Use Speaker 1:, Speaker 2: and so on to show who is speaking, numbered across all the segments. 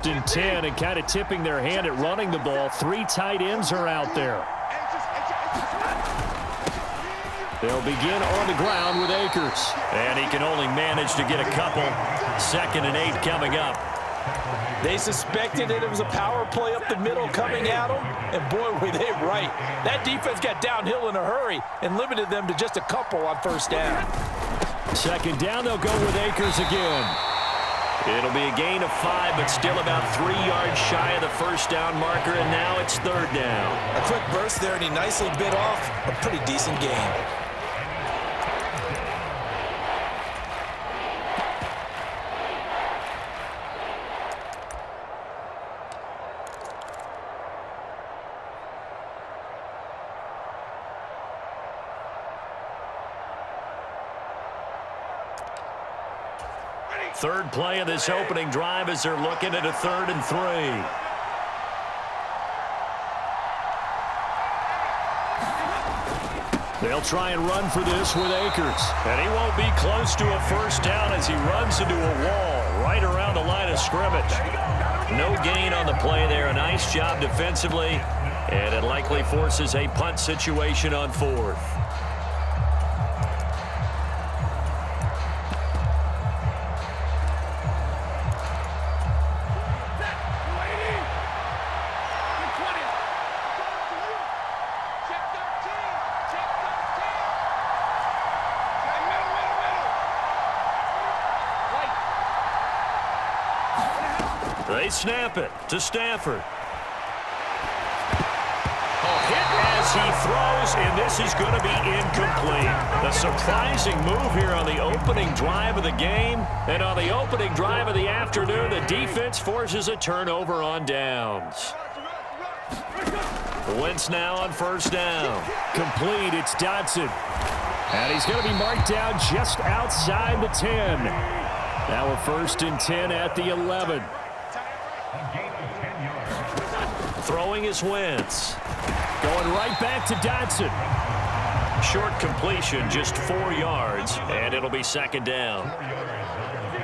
Speaker 1: and 10 and kind of tipping their hand at running the ball. 3 tight ends are out there. They'll begin on the ground with Akers. And he can only manage to get a couple. 2nd and 8 coming up.
Speaker 2: They suspected that it was a power play up the middle coming at them, and boy, were they right. That defense got downhill in a hurry and limited them to just a couple on 1st down.
Speaker 1: 2nd down, they'll go with Akers again. It'll be a gain of 5, but still about 3 yards shy of the 1st down marker, and now it's 3rd down.
Speaker 2: A quick burst there, and he nicely bit off a pretty decent gain.
Speaker 1: Third play of this opening drive as they're looking at a 3rd and 3. They'll try and run for this with Akers. And he won't be close to a 1st down as he runs into a wall right around the line of scrimmage. No gain on the play there. A nice job defensively. And it likely forces a punt situation on 4th. They snap it to Stafford. Hit as he throws, and this is going to be incomplete. A surprising move here on the opening drive of the game. And on the opening drive of the afternoon, the defense forces a turnover on downs. Wentz now on 1st down. Complete, it's Dotson. And he's going to be marked down just outside the 10. Now a 1st and 10 at the 11. Throwing is Wentz. Going right back to Dotson. Short completion, just 4 yards, and it'll be 2nd down.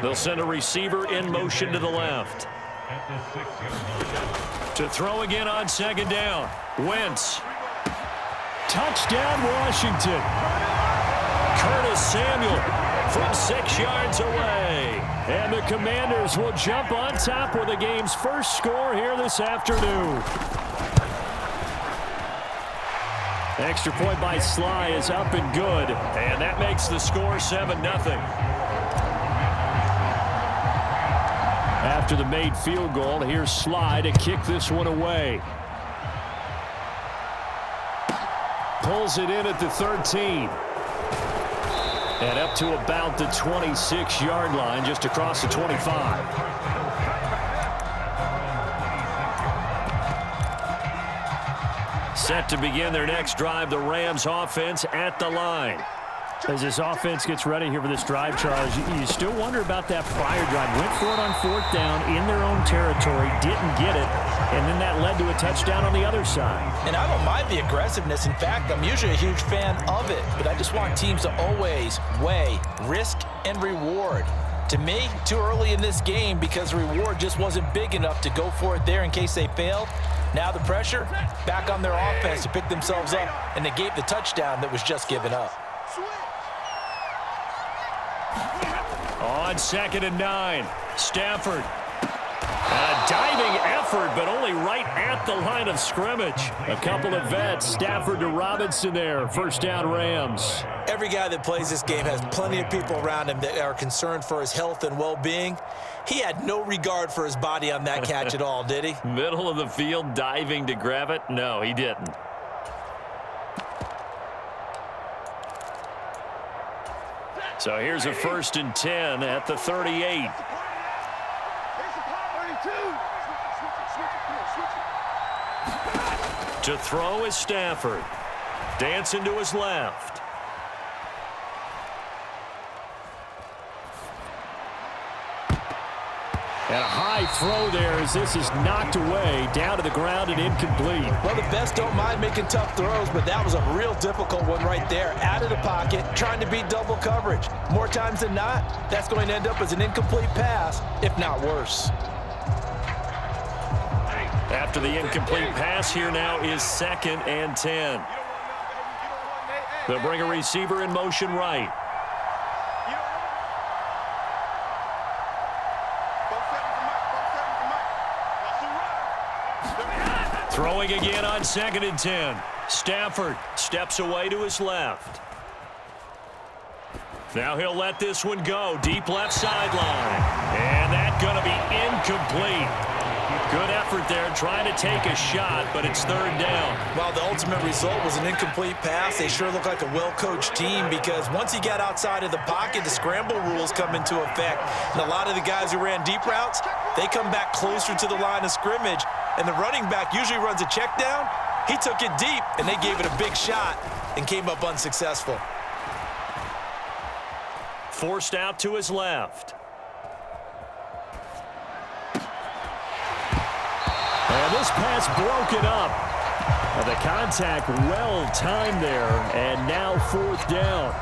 Speaker 1: They'll send a receiver in motion to the left. To throw again on 2nd down. Wentz. Touchdown, Washington. Curtis Samuel from 6 yards away. And the Commanders will jump on top with the game's first score here this afternoon. Extra point by Sly is up and good. And that makes the score 7-0. After the made field goal, here's Sly to kick this one away. Pulls it in at the 13. And up to about the 26-yard line, just across the 25. Set to begin their next drive, the Rams offense at the line. As this offense gets ready here for this drive, Charles, you still wonder about that prior drive. Went for it on 4th down in their own territory, didn't get it, and then that led to a touchdown on the other side.
Speaker 2: And I don't mind the aggressiveness. In fact, I'm usually a huge fan of it, but I just want teams to always weigh risk and reward. To me, too early in this game because the reward just wasn't big enough to go for it there in case they failed. Now the pressure back on their offense to pick themselves up, and they gave the touchdown that was just given up.
Speaker 1: On 2nd and 9, Stafford. A diving effort, but only right at the line of scrimmage. A couple of vets, Stafford to Robinson there. 1st down, Rams.
Speaker 2: Every guy that plays this game has plenty of people around him that are concerned for his health and well-being. He had no regard for his body on that catch at all, did he?
Speaker 1: Middle of the field, diving to grab it? No, he didn't. So here's a 1st and 10 at the 38. To throw is Stafford. Dancing to his left. And a high throw there as this is knocked away, down to the ground and incomplete.
Speaker 2: Well, the best don't mind making tough throws, but that was a real difficult one right there. Out of the pocket, trying to beat double coverage. More times than not, that's going to end up as an incomplete pass, if not worse.
Speaker 1: after the incomplete pass. Here now is 2nd and 10. They'll bring a receiver in motion right. Throwing again on 2nd and 10. Stafford steps away to his left. Now he'll let this one go. Deep left sideline. And that's going to be incomplete. Good effort there trying to take a shot, but it's 3rd down.
Speaker 2: Well, the ultimate result was an incomplete pass. They sure look like a well-coached team because once you get outside of the pocket, the scramble rules come into effect. And a lot of the guys who ran deep routes, they come back closer to the line of scrimmage. And the running back usually runs a check down. He took it deep, and they gave it a big shot and came up unsuccessful.
Speaker 1: Forced out to his left. And this pass broken up. The contact well timed there, and now 4th down.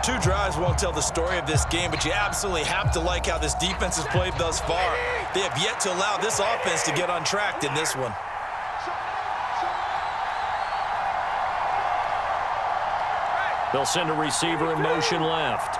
Speaker 2: 2 drives won't tell the story of this game, but you absolutely have to like how this defense has played thus far. They have yet to allow this offense to get untracked in this one.
Speaker 1: They'll send a receiver in motion left.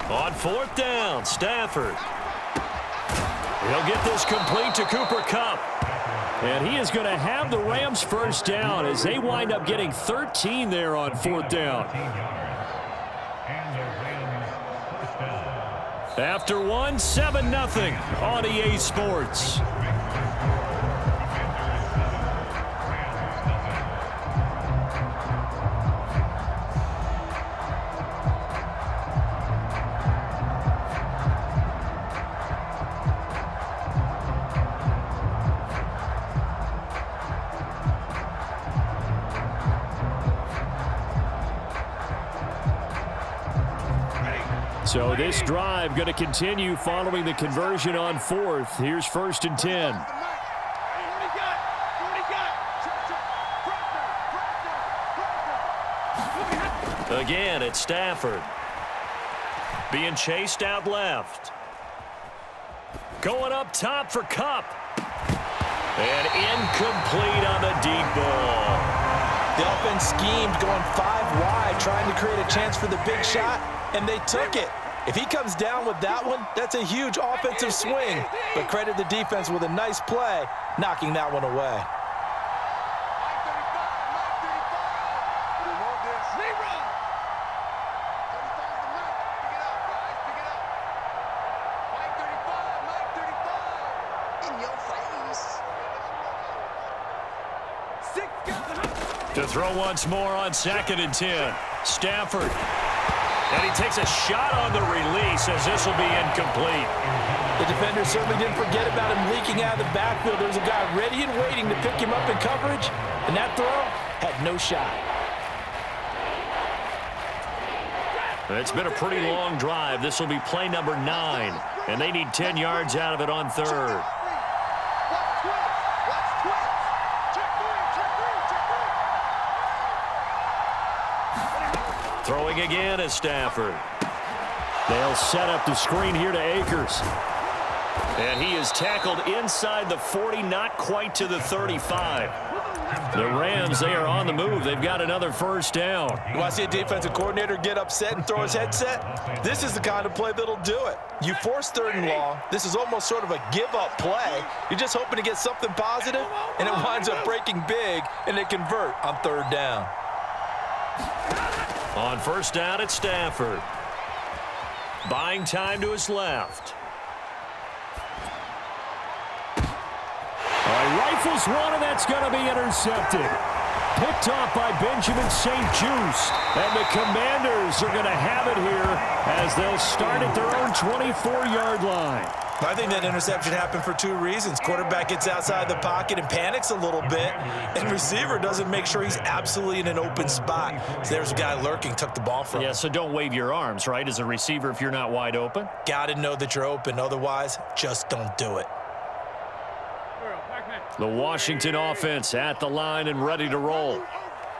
Speaker 1: On 4th down, Stafford. He'll get this complete to Cooper Kupp. And he is going to have the Rams 1st down as they wind up getting 13 there on 4th down. After 1, 7-0 on EA Sports. So this drive going to continue following the conversion on 4th. Here's 1st and 10. Again, it's Stafford. Being chased out left. Going up top for Kupp. And incomplete on the deep ball.
Speaker 2: The offense schemed going 5 wide, trying to create a chance for the big shot, and they took it. If he comes down with that one, that's a huge offensive swing. But credit the defense with a nice play, knocking that one away.
Speaker 1: To throw once more on 2nd and 10. Stafford. And he takes a shot on the release as this will be incomplete.
Speaker 2: The defender certainly didn't forget about him leaking out of the backfield. There's a guy ready and waiting to pick him up in coverage, and that throw had no shot.
Speaker 1: It's been a pretty long drive. This will be play number 9, and they need 10 yards out of it on 3rd. Throwing again is Stafford. They'll set up the screen here to Akers. And he is tackled inside the 40, not quite to the 35. The Rams, they are on the move. They've got another 1st down.
Speaker 2: You want to see a defensive coordinator get upset and throw his headset? This is the kind of play that'll do it. You force 3rd and long. This is almost sort of a give-up play. You're just hoping to get something positive, and it winds up breaking big, and they convert on 3rd down.
Speaker 1: On 1st down, it's Stafford. Buying time to his left. Rifles one, and that's going to be intercepted. Picked off by Benjamin St. Juste. And the Commanders are going to have it here as they'll start at their own 24-yard line.
Speaker 2: I think that interception happened for two reasons. Quarterback gets outside the pocket and panics a little bit, and receiver doesn't make sure he's absolutely in an open spot. So there's a guy lurking, took the ball from him.
Speaker 1: Yeah, so don't wave your arms, right, as a receiver if you're not wide open.
Speaker 2: Got to know that you're open. Otherwise, just don't do it.
Speaker 1: The Washington offense at the line and ready to roll.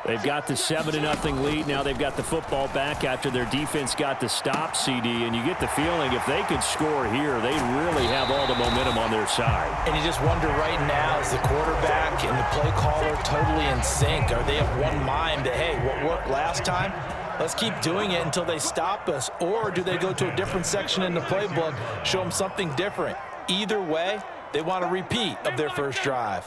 Speaker 1: They've got the 7-0 lead. Now they've got the football back after their defense got the stop, CD. And you get the feeling if they could score here, they really have all the momentum on their side.
Speaker 2: And you just wonder right now, is the quarterback and the play caller totally in sync? Are they of one mind that, hey, what worked last time, let's keep doing it until they stop us? Or do they go to a different section in the playbook, show them something different? Either way, they want a repeat of their first drive.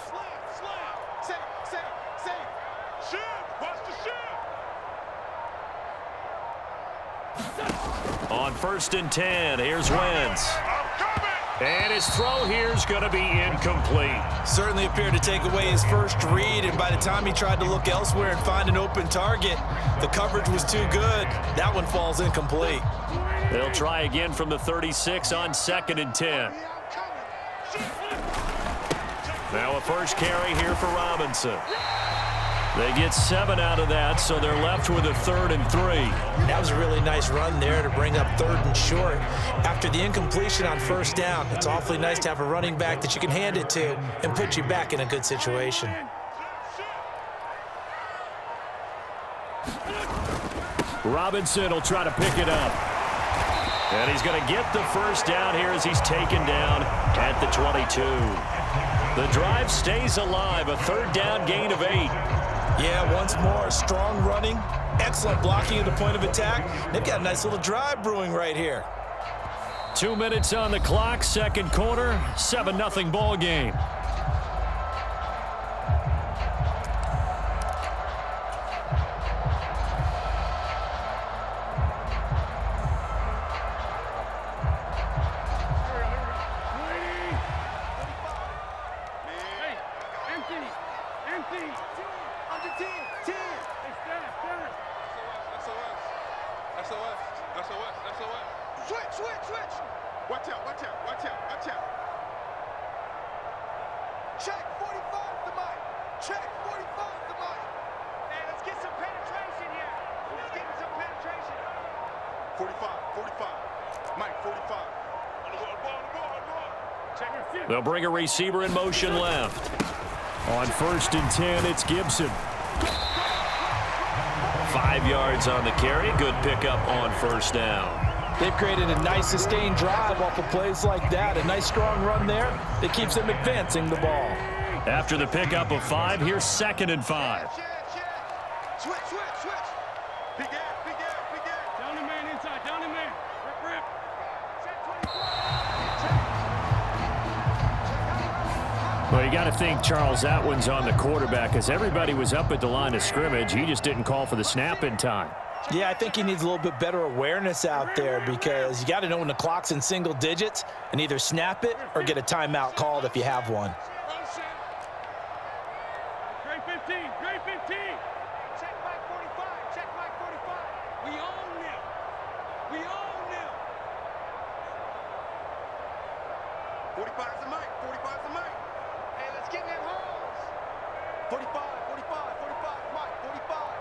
Speaker 1: On 1st and 10, here's Wentz. And his throw here is going to be incomplete.
Speaker 2: Certainly appeared to take away his first read, and by the time he tried to look elsewhere and find an open target, the coverage was too good. That one falls incomplete.
Speaker 1: They'll try again from the 36 on 2nd and 10. Now a first carry here for Robinson. They get 7 out of that, so they're left with a 3rd and 3.
Speaker 2: That was a really nice run there to bring up 3rd and short. After the incompletion on 1st down, it's awfully nice to have a running back that you can hand it to and put you back in a good situation.
Speaker 1: Robinson will try to pick it up. And he's going to get the first down here as he's taken down at the 22. The drive stays alive, a 3rd down gain of 8.
Speaker 2: Yeah, once more, strong running, excellent blocking at the point of attack. They've got a nice little drive brewing right here.
Speaker 1: 2 minutes on the clock, 2nd quarter, 7-0 ball game. They'll bring a receiver in motion left. On 1st and 10, it's Gibson. 5 yards on the carry. Good pickup on 1st down.
Speaker 2: They've created a nice sustained drive off of plays like that. A nice strong run there that keeps them advancing the ball.
Speaker 1: After the pickup of 5, here's 2nd and 5.
Speaker 3: Switch. Big air. Down the man inside. Down the man. Rip.
Speaker 1: Well, you got to think, Charles, that one's on the quarterback as everybody was up at the line of scrimmage. He just didn't call for the snap in time.
Speaker 2: Yeah, I think he needs a little bit better awareness out there because you got to know when the clock's in single digits and either snap it or get a timeout called if you have one.
Speaker 3: Great 15. Check back 45. We own them. 45's the mic. Hey, let's get in that holes. 45, Mike, 45.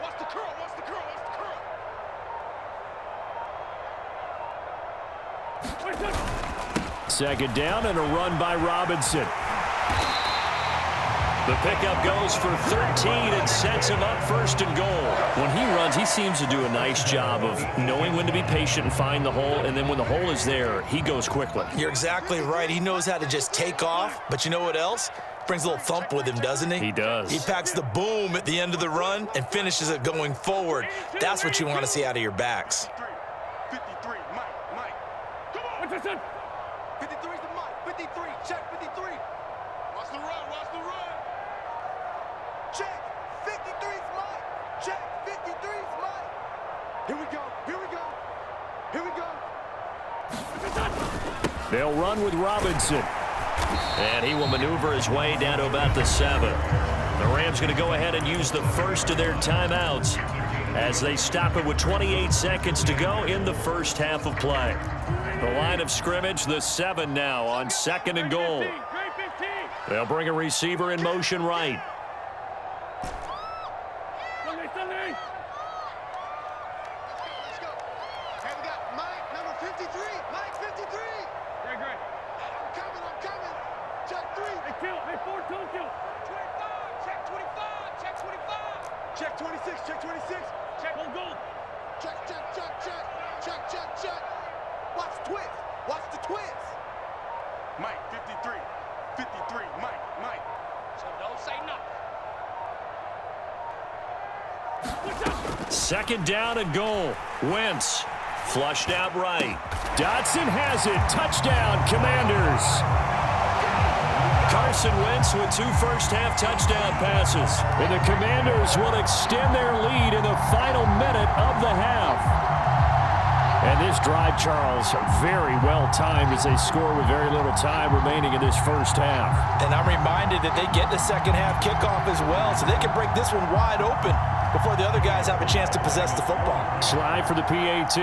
Speaker 3: What's the curl?
Speaker 1: 2nd down and a run by Robinson. The pickup goes for 13 and sets him up 1st and goal. When he runs, he seems to do a nice job of knowing when to be patient and find the hole, and then when the hole is there, he goes quickly.
Speaker 2: You're exactly right. He knows how to just take off, but you know what else? Brings a little thump with him, doesn't he?
Speaker 1: He does.
Speaker 2: He packs the boom at the end of the run and finishes it going forward. That's what you want to see out of your backs.
Speaker 3: 53, Mike. Come on. What's this? 53's the mic. 53. Check 53. Watch the run. Check 53's Mike. Check 53's Mike. Here we go.
Speaker 1: They'll run with Robinson. And he will maneuver his way down to about the 7. The Rams going to go ahead and use the first of their timeouts as they stop it with 28 seconds to go in the first half of play. The line of scrimmage, the 7 now on 2nd and goal. They'll bring a receiver in motion right.
Speaker 3: Check 26, check 26. Check on goal. Check, check, check, check. Check, check, check. Watch the twist. Watch the twist. Mike, 53. 53. Mike. So don't say nothing.
Speaker 1: 2nd down and goal. Wentz flushed out right. Dotson has it. Touchdown, Commanders. Carson Wentz with 2 first-half touchdown passes. And the Commanders will extend their lead in the final minute of the half. And this drive, Charles, very well timed as they score with very little time remaining in this first half.
Speaker 2: And I'm reminded that they get the second-half kickoff as well, so they can break this one wide open before the other guys have a chance to possess the football.
Speaker 1: Slide for the PAT.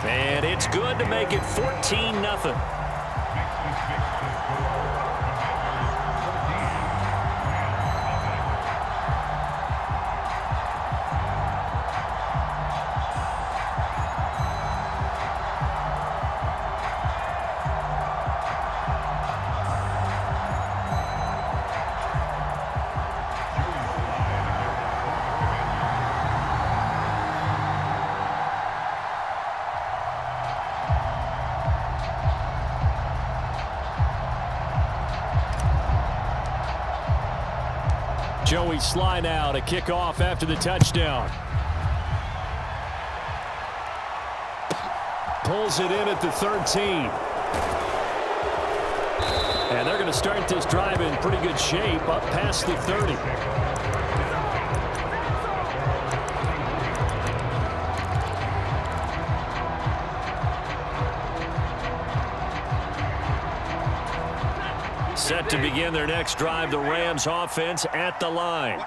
Speaker 1: And it's good to make it 14-0. Joey Sly now to kick off after the touchdown. Pulls it in at the 13. And they're going to start this drive in pretty good shape up past the 30. Set to begin their next drive, the Rams offense at the line.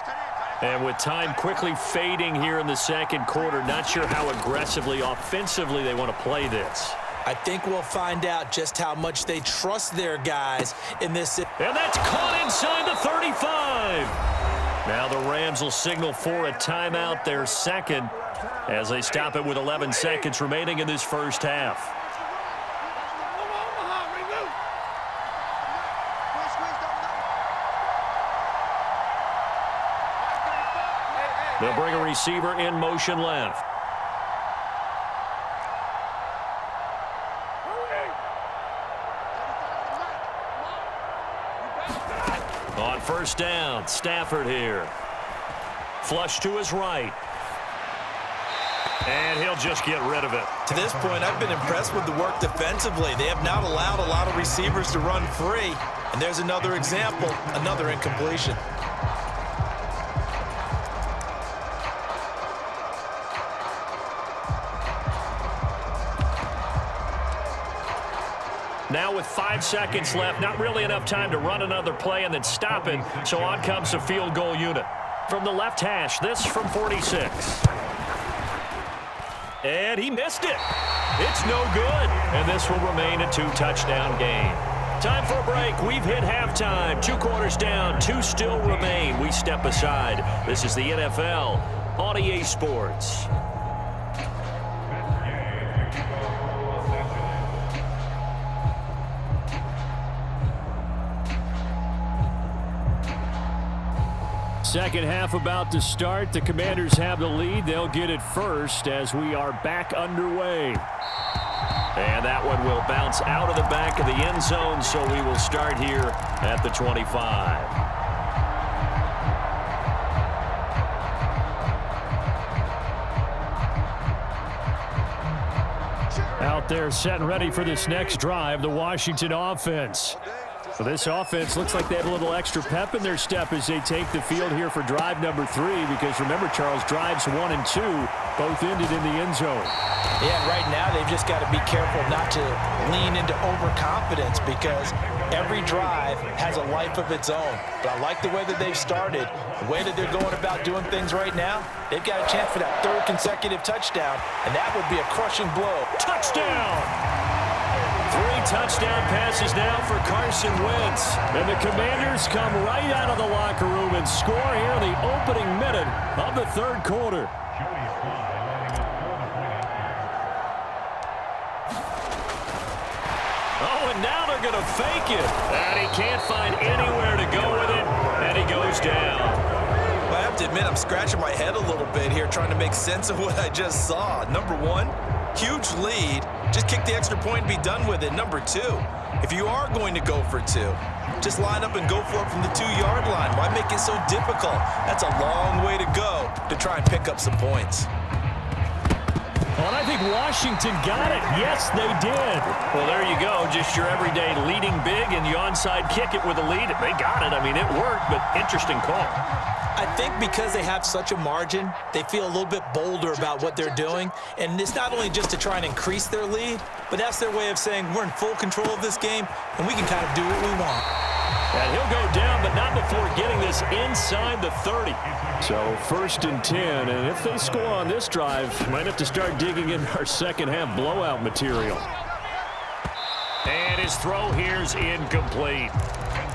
Speaker 1: And with time quickly fading here in the second quarter, not sure how aggressively, offensively they want to play this.
Speaker 2: I think we'll find out just how much they trust their guys in this.
Speaker 1: And that's caught inside the 35. Now the Rams will signal for a timeout, their second, as they stop it with 11 seconds remaining in this first half. They'll bring a receiver in motion left. On first down, Stafford here. Flush to his right. And he'll just get rid of it.
Speaker 2: To this point, I've been impressed with the work defensively. They have not allowed a lot of receivers to run free. And there's another example, another incompletion.
Speaker 1: Now with 5 seconds left, not really enough time to run another play and then stop it. So on comes the field goal unit. From the left hash, this from 46. And he missed it. It's no good. And this will remain a 2-touchdown game. Time for a break. We've hit halftime. 2 quarters down, 2 still remain. We step aside. This is the NFL on EA Sports. Second half about to start. The Commanders have the lead. They'll get it first as we are back underway. And that one will bounce out of the back of the end zone, so we will start here at the 25. Out there set and ready for this next drive, the Washington offense. So this offense looks like they have a little extra pep in their step as they take the field here for drive number 3, because remember, Charles, drives 1 and 2 both ended in the end zone.
Speaker 2: Yeah, right now they've just got to be careful not to lean into overconfidence, because every drive has a life of its own. But I like the way that they've started, the way that they're going about doing things right now. They've got a chance for that 3rd consecutive touchdown, and that would be a crushing blow.
Speaker 1: Touchdown! 3 touchdown passes now for Carson Wentz. And the Commanders come right out of the locker room and score here in the opening minute of the 3rd quarter. Oh, and now they're going to fake it. And he can't find anywhere to go with it, and he goes down.
Speaker 2: Well, I have to admit, I'm scratching my head a little bit here trying to make sense of what I just saw. Number 1, huge lead. Just kick the extra point and be done with it. Number 2, if you are going to go for 2, just line up and go for it from the 2-yard line. Why make it so difficult? That's a long way to go to try and pick up some points.
Speaker 1: Well, and I think Washington got it. Yes, they did. Well, there you go. Just your everyday leading big, and you onside kick it with a lead. They got it. I mean, it worked, but interesting call.
Speaker 2: I think because they have such a margin, they feel a little bit bolder about what they're doing. And it's not only just to try and increase their lead, but that's their way of saying we're in full control of this game, and we can kind of do what we want.
Speaker 1: And he'll go down, but not before getting this inside the 30. So 1st and 10, and if they score on this drive, might have to start digging in our second half blowout material. And his throw here's incomplete.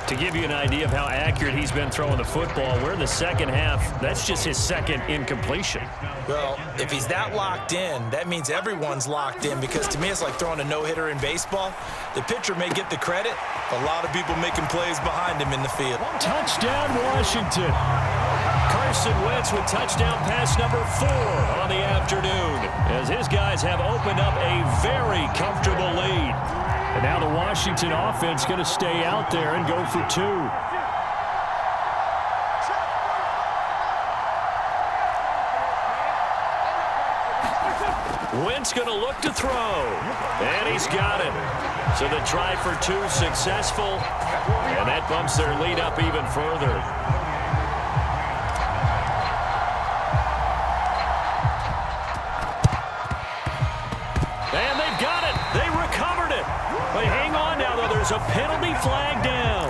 Speaker 1: To give you an idea of how accurate he's been throwing the football, we're in the second half. That's just his 2nd incompletion.
Speaker 2: Well, if he's that locked in, that means everyone's locked in, because to me it's like throwing a no-hitter in baseball. The pitcher may get the credit, a lot of people making plays behind him in the field.
Speaker 1: Touchdown, Washington. Carson Wentz with touchdown pass number 4 on the afternoon, as his guys have opened up a very comfortable lead. And now the Washington offense going to stay out there and go for 2. Wentz going to look to throw, and he's got it. So the try for 2 successful, and that bumps their lead up even further. And they've got it. They recovered it. They hang on now, though. There's a penalty flag down.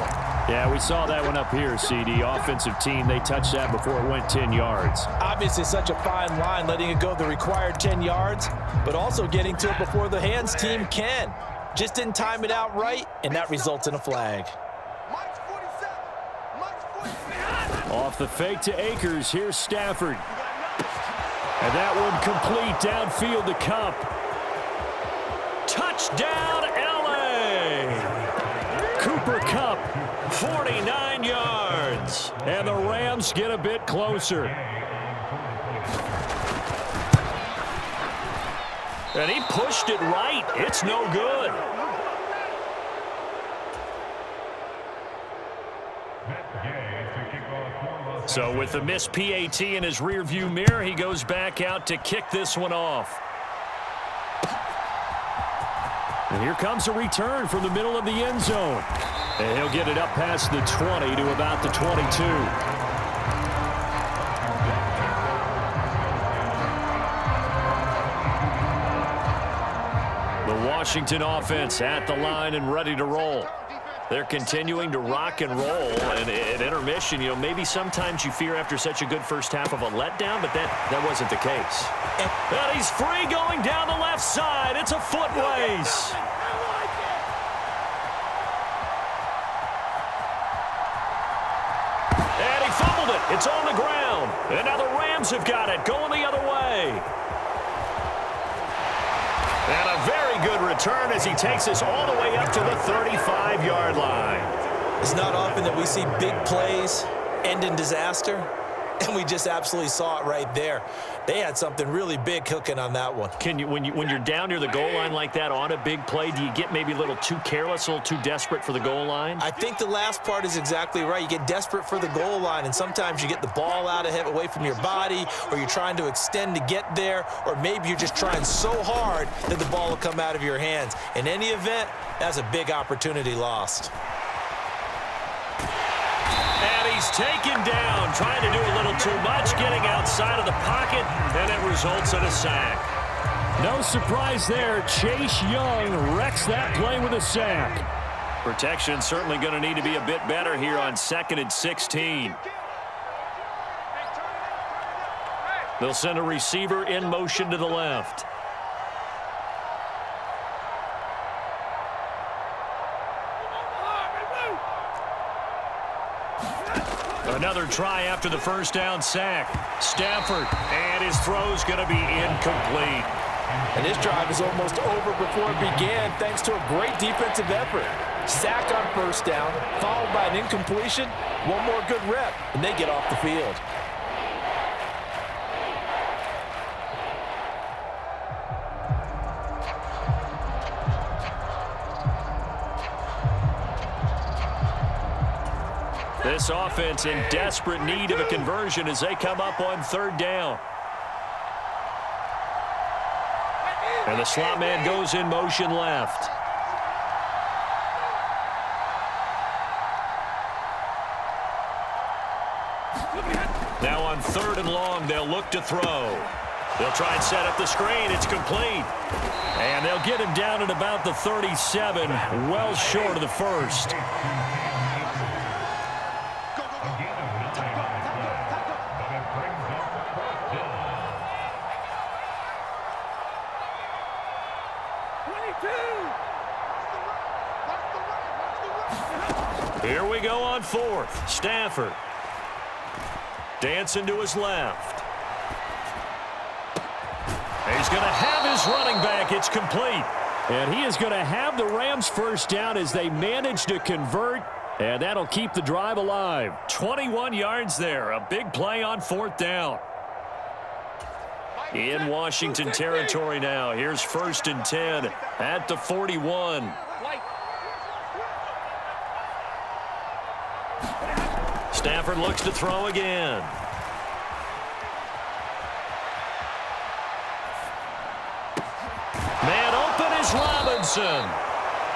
Speaker 1: Yeah, we saw that one up here, CD. Offensive team, they touched that before it went 10 yards.
Speaker 2: Obviously such a fine line, letting it go the required 10 yards, but also getting to it before the hands team can. Just didn't time it out right, and that results in a flag.
Speaker 1: Off the fake to Akers, here's Stafford. And that one complete downfield to Kupp. Touchdown, L.A. Cooper Kupp, 49 yards. And the Rams get a bit closer. And he pushed it right. It's no good. So with the missed PAT in his rearview mirror, he goes back out to kick this one off. And here comes a return from the middle of the end zone. And he'll get it up past the 20 to about the 22. The Washington offense at the line and ready to roll. They're continuing to rock and roll, and at intermission, you know, maybe sometimes you fear after such a good first half of a letdown, but that wasn't the case. And he's free going down the left side. It's a foot race. And he fumbled it. It's on the ground. And now the Rams have got it, going the other way. And a very good return as he takes us all the way up to the 35-yard line.
Speaker 2: It's not often that we see big plays end in disaster, and we just absolutely saw it right there. They had something really big cooking on that one.
Speaker 1: Can you, when you're down near the goal line like that on a big play, do you get maybe a little too careless, a little too desperate for the goal line?
Speaker 2: I think the last part is exactly right. You get desperate for the goal line, and sometimes you get the ball out of it, away from your body, or you're trying to extend to get there, or maybe you're just trying so hard that the ball will come out of your hands. In any event, that's a big opportunity lost.
Speaker 1: He's taken down, trying to do a little too much, getting outside of the pocket, and it results in a sack.
Speaker 4: No surprise there. Chase Young wrecks that play with a sack.
Speaker 1: Protection certainly going to need to be a bit better here on 2nd and 16. They'll send a receiver in motion to the left. Another try after the first down sack. Stafford, and his throw's going to be incomplete.
Speaker 2: And this drive is almost over before it began thanks to a great defensive effort. Sack on first down, followed by an incompletion. One more good rep, and they get off the field.
Speaker 1: This offense in desperate need of a conversion as they come up on 3rd down. And the slot man goes in motion left. Now on 3rd and long, they'll look to throw. They'll try and set up the screen. It's complete. And they'll get him down at about the 37, well short of the first. Here we go on 4th. Stafford. Dancing to his left. He's going to have his running back. It's complete.
Speaker 4: And he is going to have the Rams first down as they manage to convert. And that'll keep the drive alive.
Speaker 1: 21 yards there. A big play on 4th down. In Washington territory now. Here's 1st and 10 at the 41. Stafford looks to throw again. Man open is Robinson.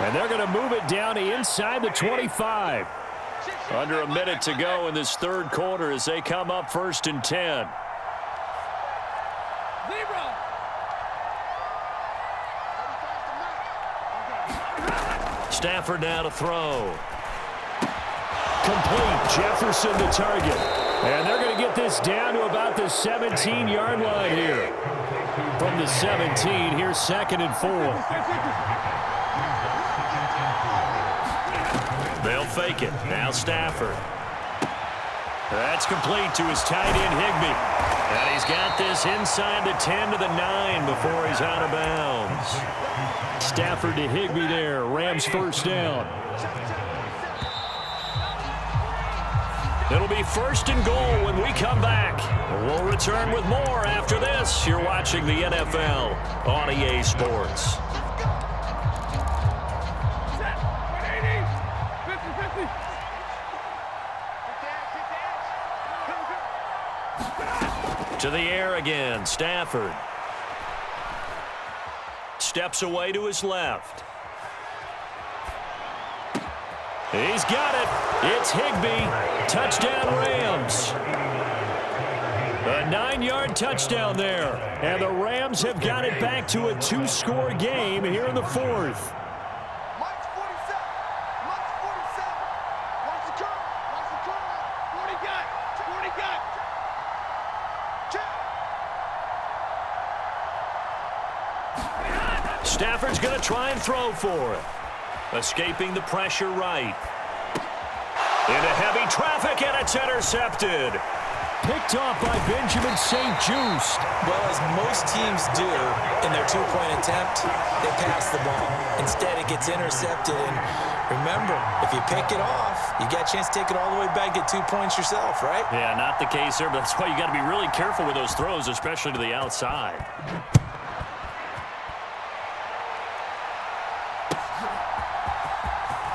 Speaker 4: And they're going to move it down to inside the 25.
Speaker 1: Under a minute to go in this 3rd quarter as they come up 1st and 10. Stafford now to throw.
Speaker 4: Complete. Jefferson to target. And they're going to get this down to about the 17-yard line here. From the 17, here's 2nd and 4.
Speaker 1: They'll fake it. Now Stafford. That's complete to his tight end, Higbee. And he's got this inside the 10 to the 9 before he's out of bounds.
Speaker 4: Stafford to Higbee there. Rams first down.
Speaker 1: It'll be 1st and goal when we come back. We'll return with more after this. You're watching the NFL on EA Sports. To the air again, Stafford. Steps away to his left. He's got it. It's Higbee. Touchdown Rams. A 9-yard touchdown there. And the Rams have got it back to a 2-score game here in the 4th. Stafford's going to try and throw for it. Escaping the pressure right. Into heavy traffic, and it's intercepted.
Speaker 4: Picked off by Benjamin St-Juste.
Speaker 2: Well, as most teams do in their 2-point attempt, they pass the ball. Instead, it gets intercepted. And remember, if you pick it off, you got a chance to take it all the way back, get 2 points yourself, right?
Speaker 1: Yeah, not the case there, but that's why you got to be really careful with those throws, especially to the outside.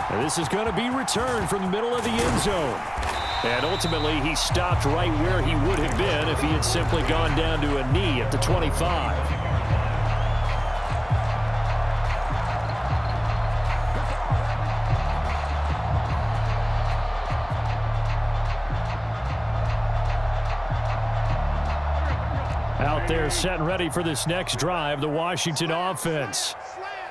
Speaker 4: And this is going to be returned from the middle of the end zone. And ultimately, he stopped right where he would have been if he had simply gone down to a knee at the 25. They're set and ready for this next drive, the Washington offense.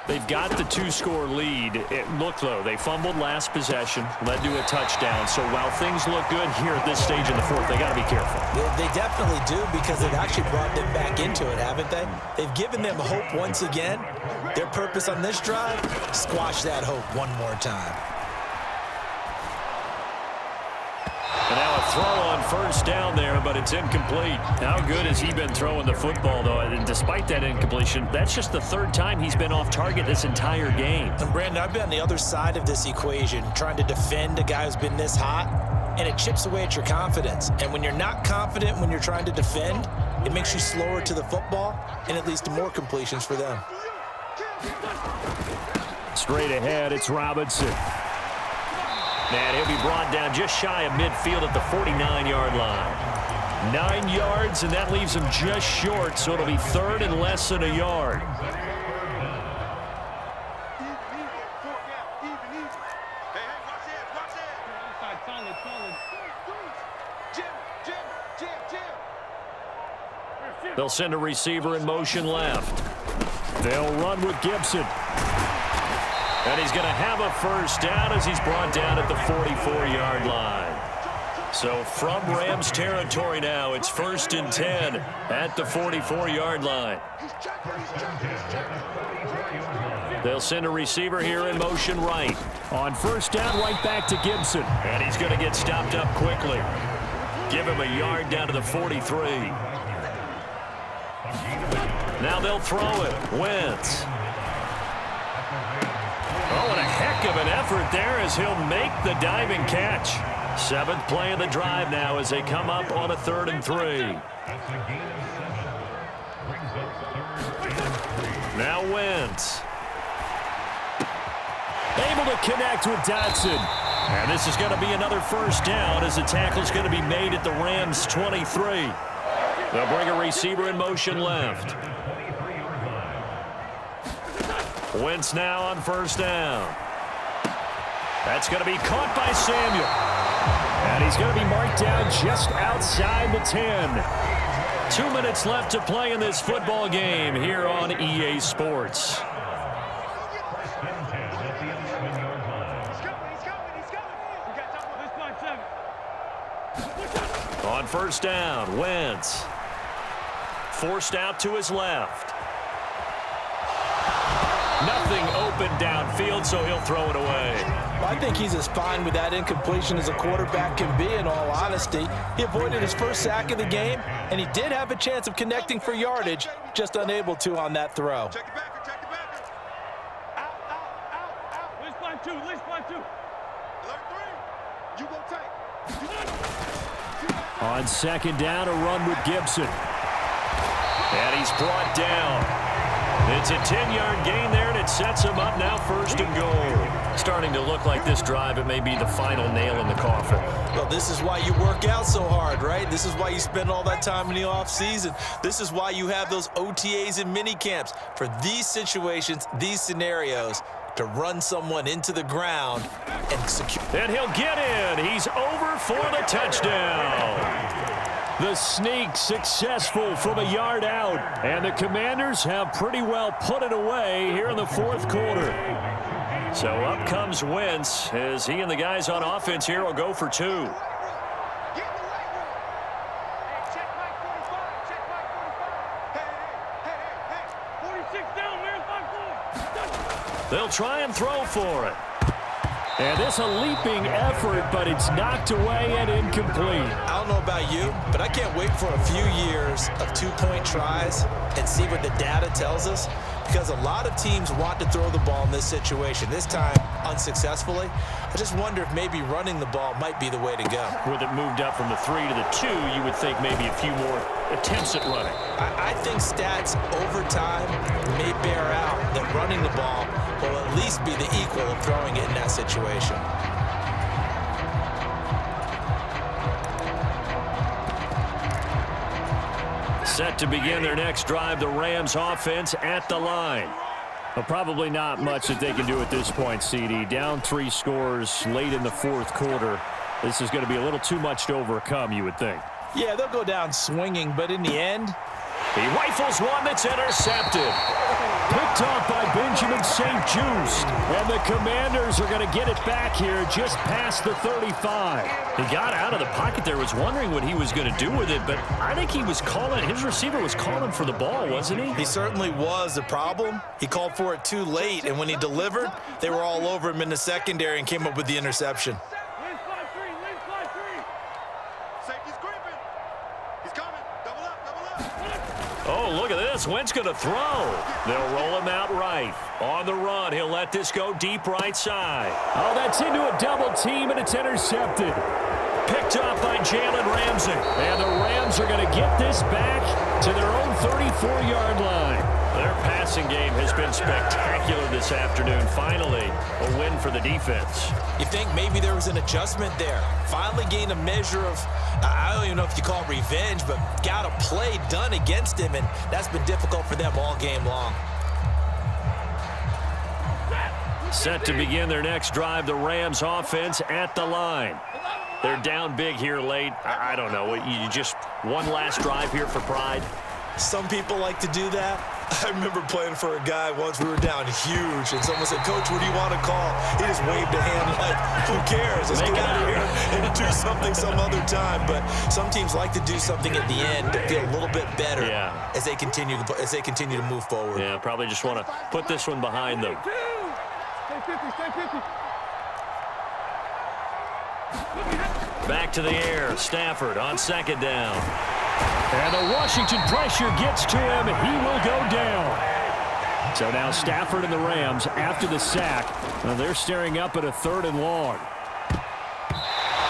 Speaker 4: They've got the two-score lead. It looked low. They fumbled last possession, led to a touchdown. So while things look good here at this stage in the fourth, they got to be careful.
Speaker 2: They definitely do, because they've actually brought them back into it, haven't they? They've given them hope once again. Their purpose on this drive, squash that hope one more time.
Speaker 4: And now a throw on first down there, but it's incomplete. How good has he been throwing the football, though? And despite that incompletion, that's just the third time he's been off target this entire game.
Speaker 2: And Brandon, I've been on the other side of this equation, trying to defend a guy who's been this hot, and it chips away at your confidence. And when you're not confident when you're trying to defend, it makes you slower to the football, and it leads to more completions for them.
Speaker 4: Straight ahead, it's Robinson. And he'll be brought down just shy of midfield at the 49-yard line. 9 yards, and that leaves him just short, so it'll be third and less than a yard. They'll send a receiver in motion left. They'll run with Gibson. And he's going to have a first down as he's brought down at the 44-yard line. So from Rams territory now, it's 1st and 10 at the 44-yard line. They'll send a receiver here in motion right. On first down, right back to Gibson. And he's going to get stopped up quickly. Give him a yard down to the 43. Now they'll throw it. Wentz. Oh, and a heck of an effort there as he'll make the diving catch. 7th play of the drive now as they come up on a 3rd and 3. Now Wentz. Able to connect with Dotson. And this is going to be another first down as the tackle's going to be made at the Rams' 23. They'll bring a receiver in motion left. Wentz now on first down. That's going to be caught by Samuel. And he's going to be marked down just outside the 10. 2 minutes left to play in this football game here on EA Sports. On first down, Wentz. Forced out to his left. Nothing open downfield, so he'll throw it away.
Speaker 2: Well, I think he's as fine with that incompletion as a quarterback can be, in all honesty. He avoided his first sack of the game, and he did have a chance of connecting for yardage, just unable to on that throw.
Speaker 3: Check the backer, check the backer. Out. List line two. Alert 3. You won't take.
Speaker 4: On 2nd down, a run with Gibson. And he's brought down. It's a 10-yard gain there, and it sets him up now 1st and goal. Starting to look like this drive, it may be the final nail in the coffin.
Speaker 2: Well, this is why you work out so hard, right? This is why you spend all that time in the offseason. This is why you have those OTAs and mini camps for these situations, these scenarios, to run someone into the ground and secure.
Speaker 4: And he'll get in. He's over for the touchdown. The sneak successful from a yard out. And the Commanders have pretty well put it away here in the 4th quarter. So up comes Wentz as he and the guys on offense here will go for 2. They'll try and throw for it. And this a leaping effort, but it's knocked away and incomplete.
Speaker 2: I don't know about you, but I can't wait for a few years of 2-point tries and see what the data tells us, because a lot of teams want to throw the ball in this situation. This time, unsuccessfully. I just wonder if maybe running the ball might be the way to go.
Speaker 4: With it moved up from the 3 to the 2, you would think maybe a few more attempts at running.
Speaker 2: I think stats over time may bear out that running the ball will at least be the equal of throwing it in that situation.
Speaker 4: Set to begin their next drive, the Rams offense at the line. Well, probably not much that they can do at this point, CD. Down 3 scores late in the 4th quarter. This is going to be a little too much to overcome, you would think.
Speaker 2: Yeah, they'll go down swinging, but in the end,
Speaker 4: He rifles one that's intercepted.
Speaker 1: Picked off by Benjamin St. Just. And the Commanders are going to get it back here just past the 35.
Speaker 4: He got out of the pocket there, was wondering what he was going to do with it, but I think he was calling, his receiver was calling for the ball, wasn't he?
Speaker 2: He certainly was. The problem, he called for it too late, and when he delivered, they were all over him in the secondary and came up with the interception.
Speaker 3: Safety's creeping. He's coming. Double up, double up.
Speaker 4: Oh, look at this. Wentz going to throw. They'll roll him out right. On the run, he'll let this go deep right side.
Speaker 1: Oh, that's into a double team, and it's intercepted.
Speaker 4: Picked up by Jalen Ramsey.
Speaker 1: And the Rams are going to get this back to their own 34-yard line.
Speaker 4: Their passing game has been spectacular this afternoon. Finally, a win for the defense.
Speaker 2: You think maybe there was an adjustment there. Finally gained a measure of, I don't even know if you call it revenge, but got a play done against him, and that's been difficult for them all game long.
Speaker 4: Set to begin their next drive, the Rams offense at the line. They're down big here late. I don't know. You just one last drive here for pride?
Speaker 2: Some people like to do that. I remember playing for a guy once. We were down huge, and someone said, "Coach, what do you want to call?" He just waved a hand like, who cares? Let's get out of here and do something some other time. But some teams like to do something at the end to feel a little bit better as they continue to move forward.
Speaker 4: Yeah, probably just want to put this one behind them.
Speaker 3: Stay 50.
Speaker 4: Back to the air. Stafford on second down.
Speaker 1: And the Washington pressure gets to him. He will go down. So now Stafford and the Rams, after the sack, they're staring up at a 3rd and long.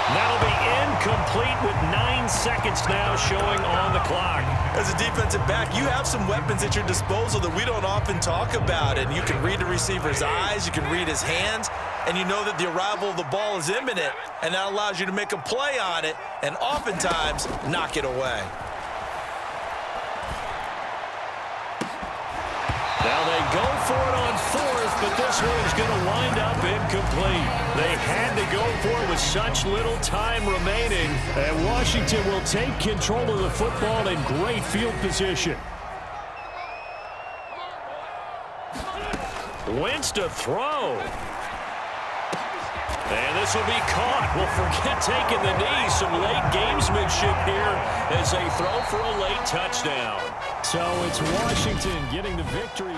Speaker 4: That'll be incomplete with 9 seconds now showing on the clock.
Speaker 2: As a defensive back, you have some weapons at your disposal that we don't often talk about. And you can read the receiver's eyes, you can read his hands, and you know that the arrival of the ball is imminent, and that allows you to make a play on it and oftentimes knock it away.
Speaker 4: Now they go for it on 4th, but this one is going to wind up incomplete. They had to go for it with such little time remaining.
Speaker 1: And Washington will take control of the football in great field position.
Speaker 4: Wentz to throw. And this will be caught. Well, forget taking the knee. Some late gamesmanship here as they throw for a late touchdown.
Speaker 1: So it's Washington getting the victory.